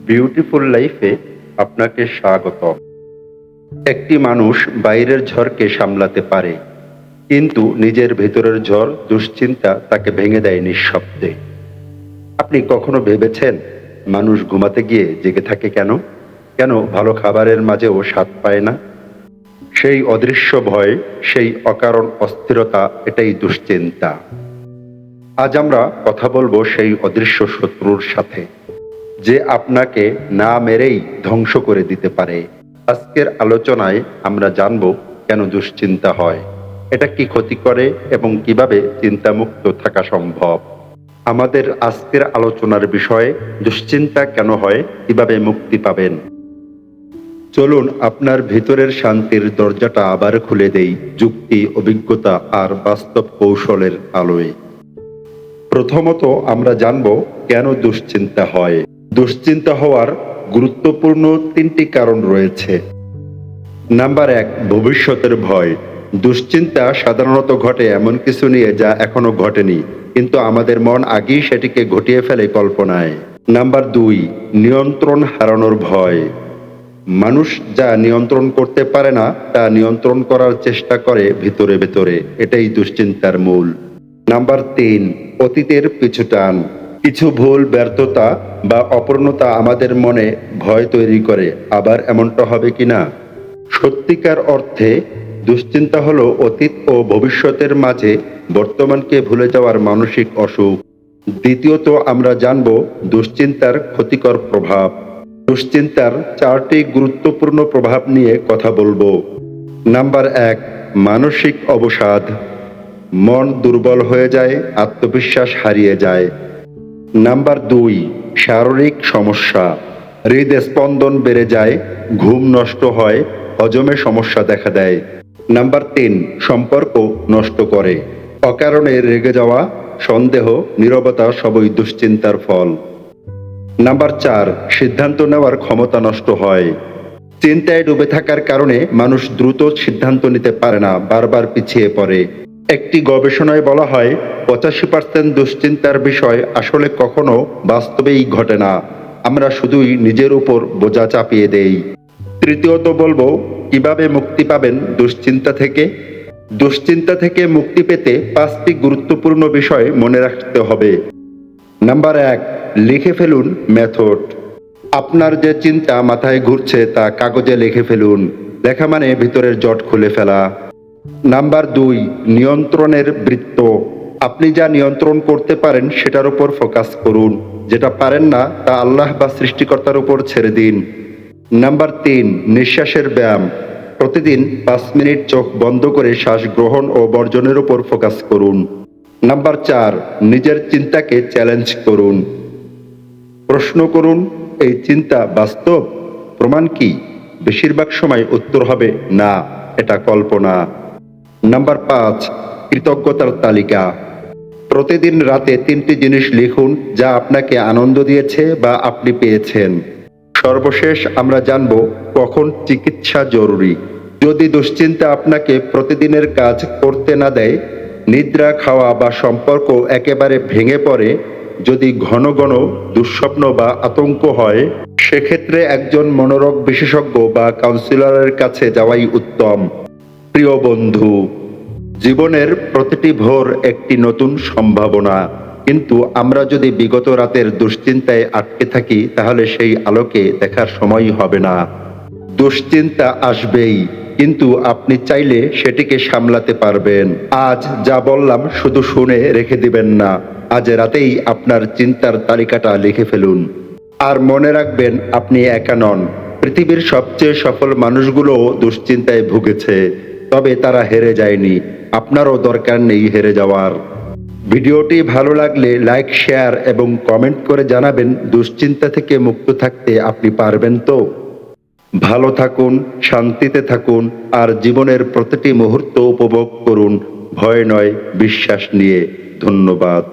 Beautiful লাইফে আপনাকে স্বাগত। একটি মানুষ বাইরের ঝড়কে সামলাতে পারে, কিন্তু নিজের ভেতরের ঝড় দুশ্চিন্তা তাকে ভেঙে দেয় নিঃশব্দে। আপনি কখনো ভেবেছেন মানুষ ঘুমাতে গিয়ে জেগে থাকে কেন? কেন ভালো খাবারের মাঝেও স্বাদ পায় না? সেই অদৃশ্য ভয়, সেই অকারণ অস্থিরতা, এটাই দুশ্চিন্তা। আজ আমরা কথা বলবো সেই অদৃশ্য শত্রুর সাথে, যে আপনাকে না মেরেই ধ্বংস করে দিতে পারে। আজকের আলোচনায় আমরা জানব কেন দুশ্চিন্তা হয়, এটা কি ক্ষতি করে এবং কিভাবে চিন্তামুক্ত থাকা সম্ভব। আমাদের আজকের আলোচনার বিষয় দুশ্চিন্তা কেন হয়, কিভাবে মুক্তি পাবেন। চলুন আপনার ভিতরের শান্তির দরজাটা আবার খুলে দেই যুক্তি, অভিজ্ঞতা আর বাস্তব কৌশলের আলোয়। প্রথমত আমরা জানব কেন দুশ্চিন্তা হয়। দুশ্চিন্তা হওয়ার গুরুত্বপূর্ণ তিনটি কারণ রয়েছে। নাম্বার 1, ভবিষ্যতের ভয়। দুশ্চিন্তা সাধারণত ঘটে এমন কিছু নিয়ে যা এখনো ঘটেনি, কিন্তু আমাদের মন আগেই সেটিকে ঘটিয়ে ফেলে কল্পনায়। নাম্বার 2, নিয়ন্ত্রণ হারানোর ভয়। মানুষ যা নিয়ন্ত্রণ করতে পারে না তা নিয়ন্ত্রণ করার চেষ্টা করে ভিতরে ভেতরে, এটাই দুশ্চিন্তার মূল। নাম্বার 3, অতীতের পিছুটান। কিছু ভুল, ব্যর্থতা বা অপূর্ণতা আমাদের মনে ভয় তৈরি করে, আবার এমনটা হবে কিনা। সত্যিকার অর্থে দুশ্চিন্তা হলো অতীত ও ভবিষ্যতের মাঝে বর্তমানকে ভুলে যাওয়ার মানসিক অসুখ। দ্বিতীয়ত আমরা জানব দুশ্চিন্তার ক্ষতিকর প্রভাব। দুশ্চিন্তার 4টি গুরুত্বপূর্ণ প্রভাব নিয়ে কথা বলবো। নাম্বার 1, মানসিক অবসাদ। মন দুর্বল হয়ে যায়, আত্মবিশ্বাস হারিয়ে যায়। নাম্বার 2, শারীরিক সমস্যা। হৃদস্পন্দন বেড়ে যায়, ঘুম নষ্ট হয়, হজমে সমস্যা দেখা দেয়। নাম্বার 3, সম্পর্ক নষ্ট করে। অকারণে রেগে যাওয়া, সন্দেহ, নীরবতা সবই দুশ্চিন্তার ফল। নাম্বার 4, সিদ্ধান্ত নেওয়ার ক্ষমতা নষ্ট হয়। চিন্তায় ডুবে থাকার কারণে মানুষ দ্রুত সিদ্ধান্ত নিতে পারে না, বারবার পিছিয়ে পড়ে। একটি গবেষণায় বলা হয় 85% দুশ্চিন্তার বিষয় আসলে কখনো বাস্তবেই ঘটে না, আমরা শুধুই নিজের উপর বোঝা চাপিয়ে দেই। তৃতীয়ত বলবো কিভাবে মুক্তি পাবেন দুশ্চিন্তা থেকে। দুশ্চিন্তা থেকে মুক্তি পেতে 5টি গুরুত্বপূর্ণ বিষয় মনে রাখতে হবে। নাম্বার 1, লিখে ফেলুন মেথড। আপনার যে চিন্তা মাথায় ঘুরছে তা কাগজে লিখে ফেলুন। লেখা মানে ভিতরের জট খুলে ফেলা। নাম্বার 2, নিয়ন্ত্রণের বৃত্ত। আপনি যা নিয়ন্ত্রণ করতে পারেন সেটার উপর ফোকাস করুন, যেটা পারেন না তা আল্লাহ বা সৃষ্টিকর্তার উপর ছেড়ে দিন। নাম্বার 3, নিঃশ্বাসের ব্যায়াম। প্রতিদিন 5 মিনিট চোখ বন্ধ করে শ্বাস গ্রহণ ও বর্জনের উপর ফোকাস করুন। নাম্বার 4, নিজের চিন্তাকে চ্যালেঞ্জ করুন। প্রশ্ন করুন, এই চিন্তা বাস্তব? প্রমাণ কি? বেশিরভাগ সময় উত্তর হবে না, এটা কল্পনা। নাম্বার 5, কৃতজ্ঞতার তালিকা। প্রতিদিন রাতে 3টি জিনিস লিখুন যা আপনাকে আনন্দ দিয়েছে বা আপনি পেয়েছেন। সর্বশেষ আমরা জানব কখন চিকিৎসা জরুরি। যদি দুশ্চিন্তা আপনাকে প্রতিদিনের কাজ করতে না দেয়, নিদ্রা, খাওয়া বা সম্পর্ক একেবারে ভেঙে পড়ে, যদি ঘন ঘন দুঃস্বপ্ন বা আতঙ্ক হয়, সেক্ষেত্রে একজন মনোরোগ বিশেষজ্ঞ বা কাউন্সিলরের কাছে যাওয়াই উত্তম। প্রিয় বন্ধু, জীবনের প্রতিটি ভোর একটি নতুন সম্ভাবনা, কিন্তু আমরা যদি বিগত রাতের দুশ্চিন্তায় আটকে থাকি তাহলে সেই আলোকে দেখার সময় হবে না। দুশ্চিন্তা আসবেই, কিন্তু আপনি চাইলে সেটিকে সামলাতে পারবেন। আজ যা বললাম শুধু শুনে রেখে দিবেন না, আজ রাতেই আপনার চিন্তার তালিকাটা লিখে ফেলুন। আর মনে রাখবেন, আপনি একা নন। পৃথিবীর সবচেয়ে সফল মানুষগুলোও দুশ্চিন্তায় ভুগেছে, তবে তারা হেরে যায়নি। আপনারও দরকার নেই হেরে যাওয়ার। ভিডিওটি ভালো লাগলে লাইক, শেয়ার এবং কমেন্ট করে জানাবেন দুশ্চিন্তা থেকে মুক্ত থাকতে আপনি পারবেন তো। ভালো থাকুন, শান্তিতে থাকুন আর জীবনের প্রতিটি মুহূর্ত উপভোগ করুন ভয় নয়, বিশ্বাস নিয়ে। ধন্যবাদ।